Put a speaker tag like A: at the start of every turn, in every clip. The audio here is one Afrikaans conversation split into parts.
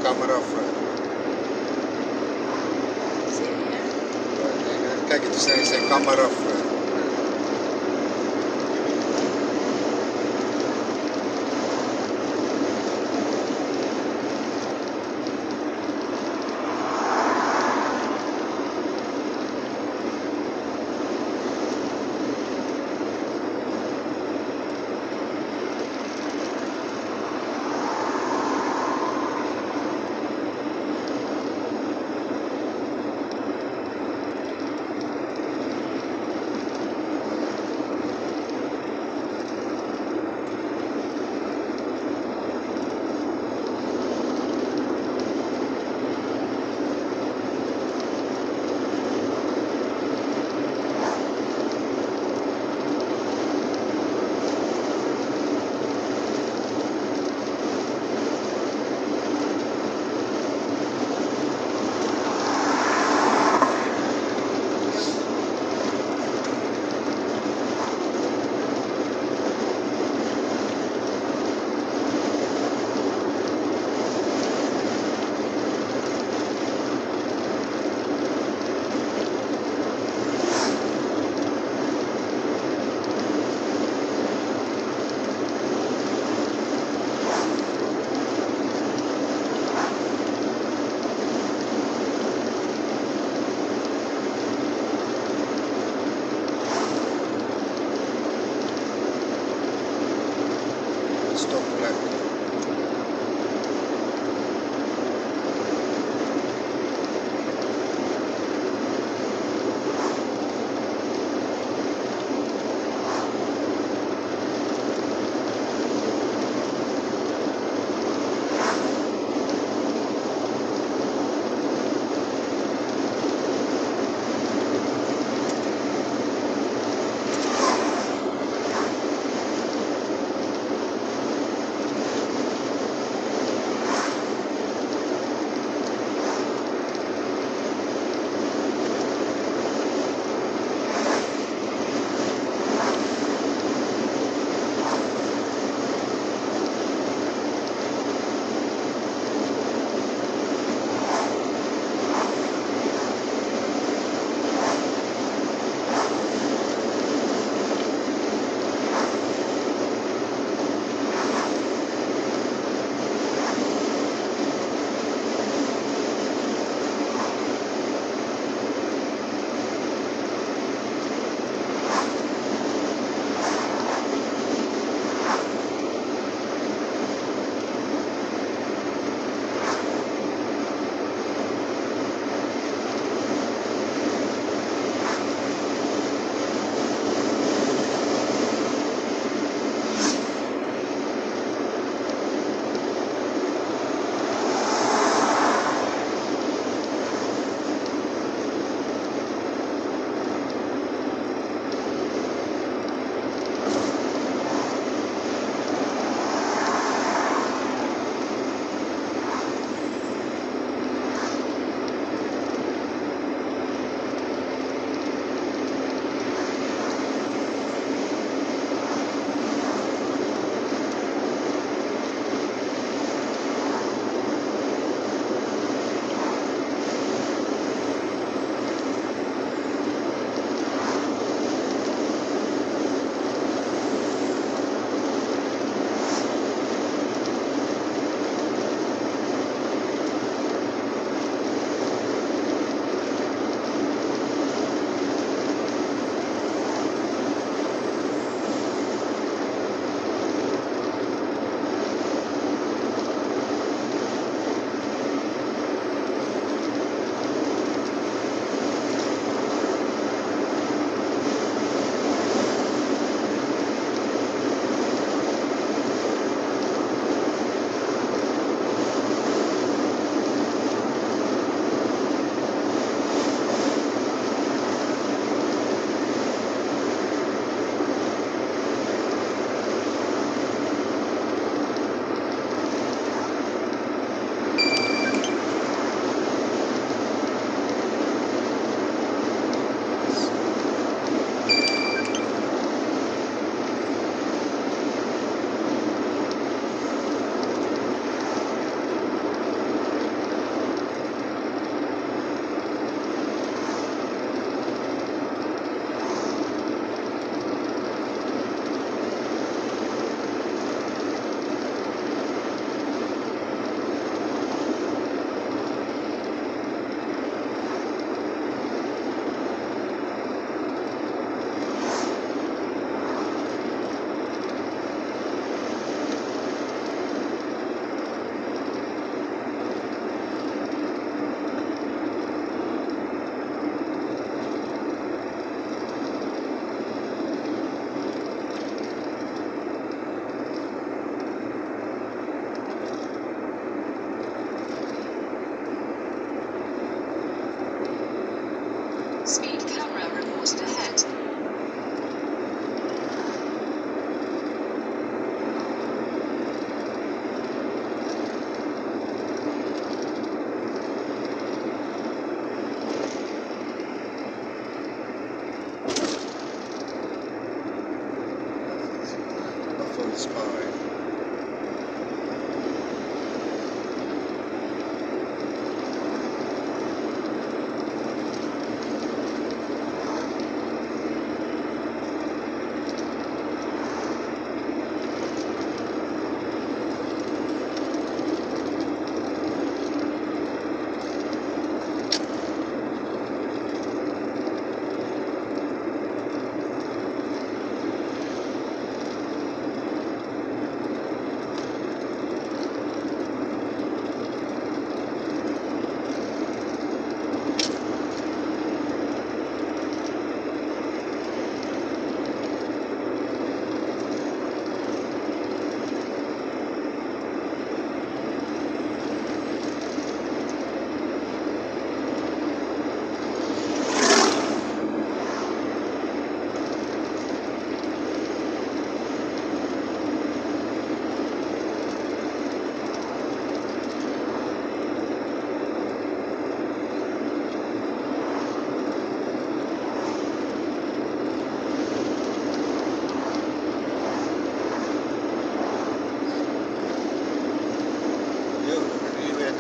A: camera friend. Kijk, het is een camera friend.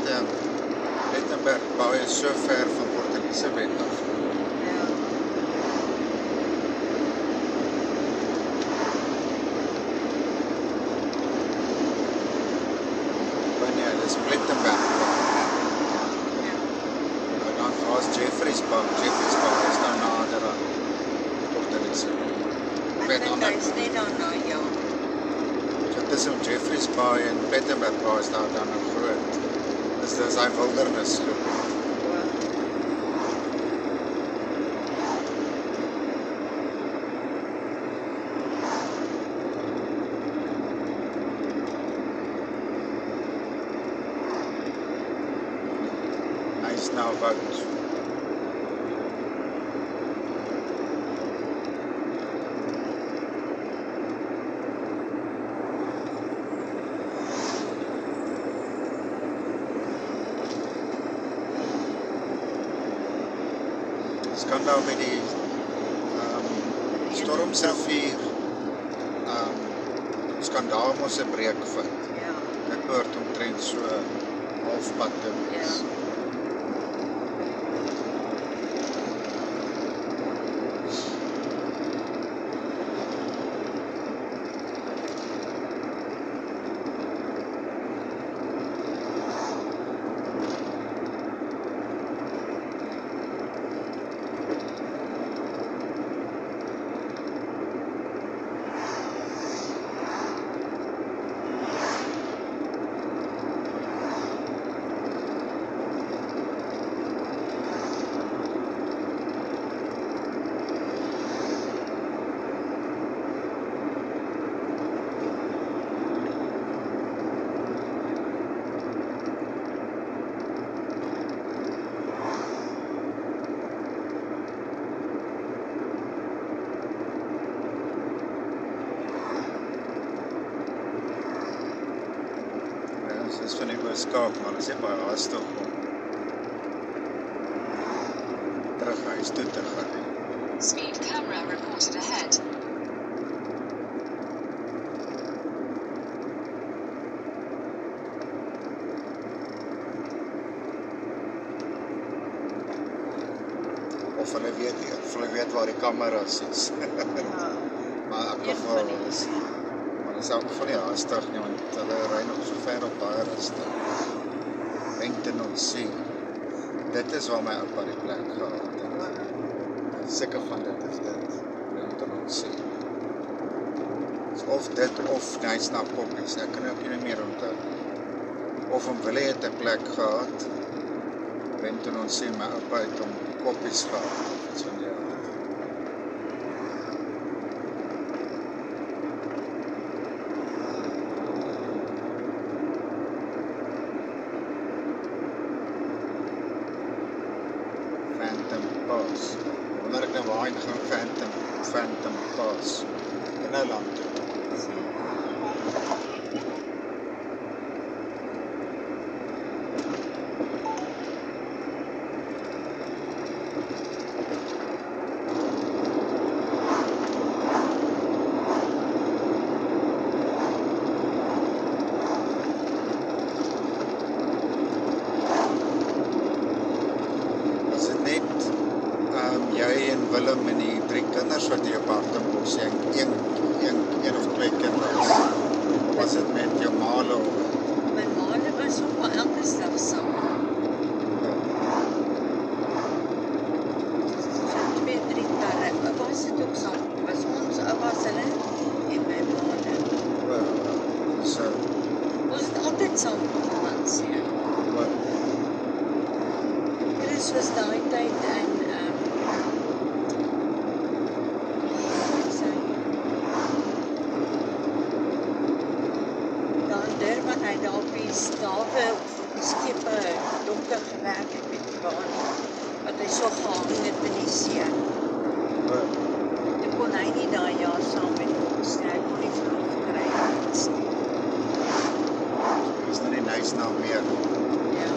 A: Plettenberg baie is so ver van Port Elizabeth af.
B: Ja.
A: Wanneer dis Plettenberg.
B: Ja.
A: En dan was Jeffreys Bay is dan nader aan Port Elizabeth.
B: Ek dink hy is net daarna, ja.
A: So tussen Jeffreys Bay en Plettenberg Bay is daar dan 'n groot. Dis hy wildernis. Hy's nou woud. Kan nou met die Stormsrivier skandaal mos 'n breek vat.
B: Ja.
A: Ek hoort omtrent so halfpad te wees.
B: Ja. Dis van die Oos-Kaap, maar dit is baie haastig om terug huis toe te gaan.
C: Speed camera reported ahead.
A: Of hulle weet waar die kameras is.
B: Ja.
A: Maar in elk geval is is ook van die haastig nie, want hulle ry nog so ver op daai rustig. Renton See. Dit is waar my oupa die plek gehad het. Seker van dit is dit. Renton See. Of dit of hy's na Koppies. Ek kan ook nie meer onthou. Of hom Willie het 'n plek gehad. Renton See, my oupa het hom Koppies gehad. So ja. Phantom Pass. Wonder ek nou waar hy gaan Phantom Pass. In nou land toe. Jy en Willem en die 3 kinders wat jy op Hartenbos, een of 2 kinders. Was dit met jou maale of?
B: My maale was ook maar elke dag saam. So 2, 3 karre. Was dit ook saam? Was ons oupas hulle en my maale.
A: So,
B: Ons het altyd saam gegaan, ja. Chris was daai tyd in Durban, hy daar op die stawe of op die skepe dokter gewerk het met die baan, wat hy so gehang het in die see. Toe kon hy nie daai jaar saam met ons, hy kon nie verlof kry iets nie.
A: Is nou nie nice nou meer.
B: Ja.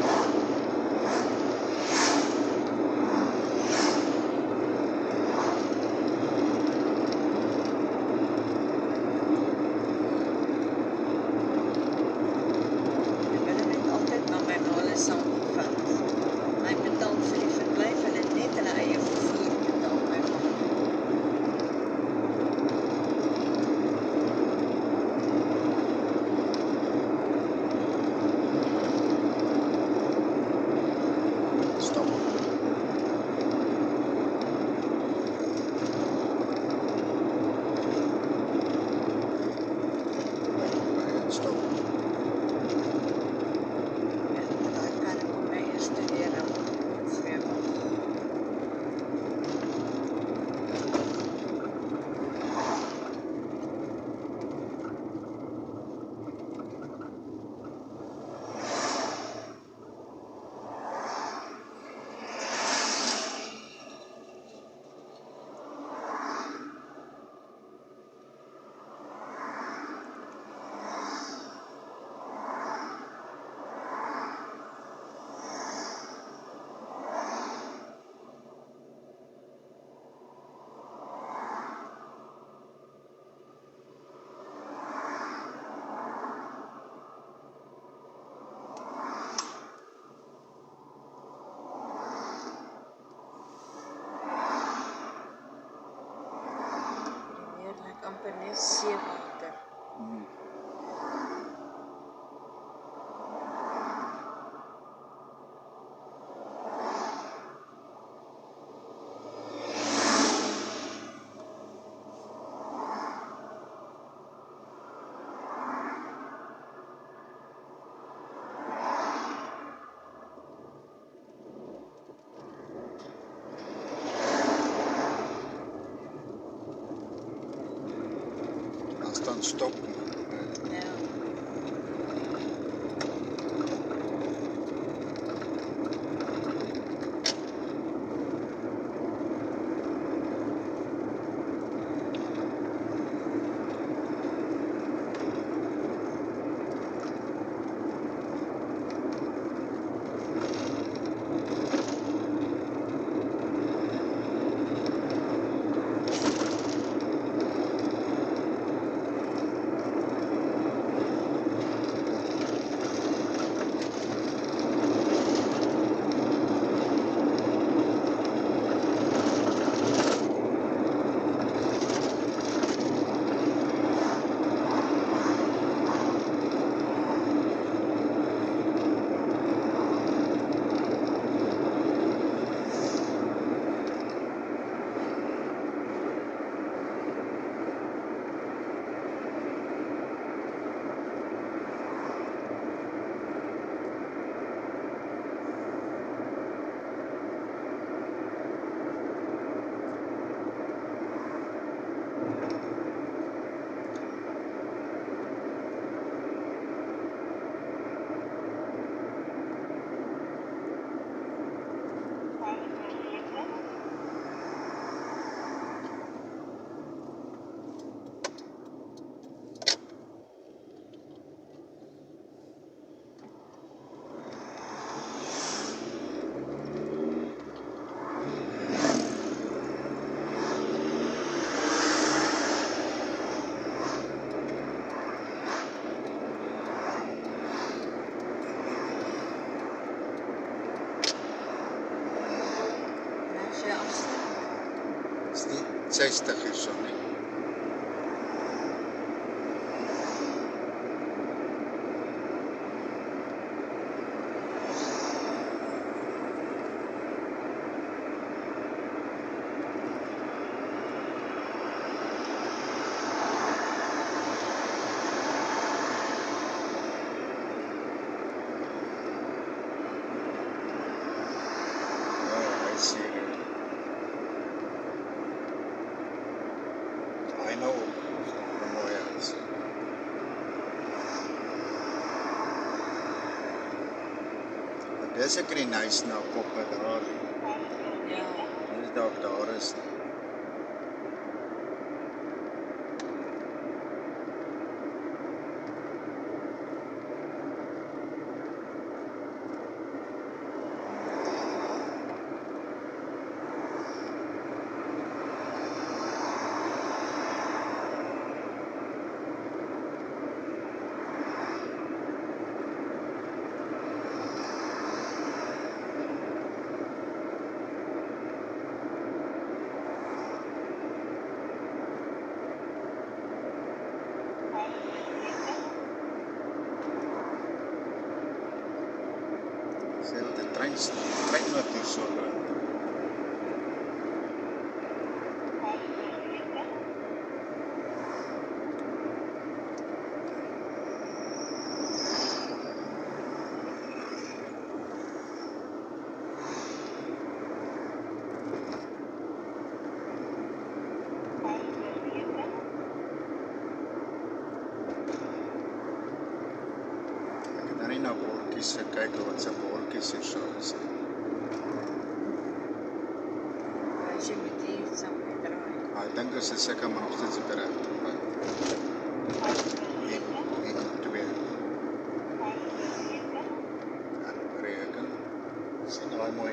B: binne seewater.
A: As dan stop.
B: Ja. As jy afstand,
A: Is nie 60 hierso nie. Ja, I see it. I know hoe mooi hy is. Maar dis ek die nice na koppe daar.
B: ja.
A: Dis dalk daar is. Sê dat die trein wat hierso loop. Ek het nou nie na bordjies gekyk wat se bordjies hierso is.
B: As jy met die saam draai.
A: Maar ek dink as dit seker maar nog steeds op die regte plek. En twee. En bereken. Sien daai mooi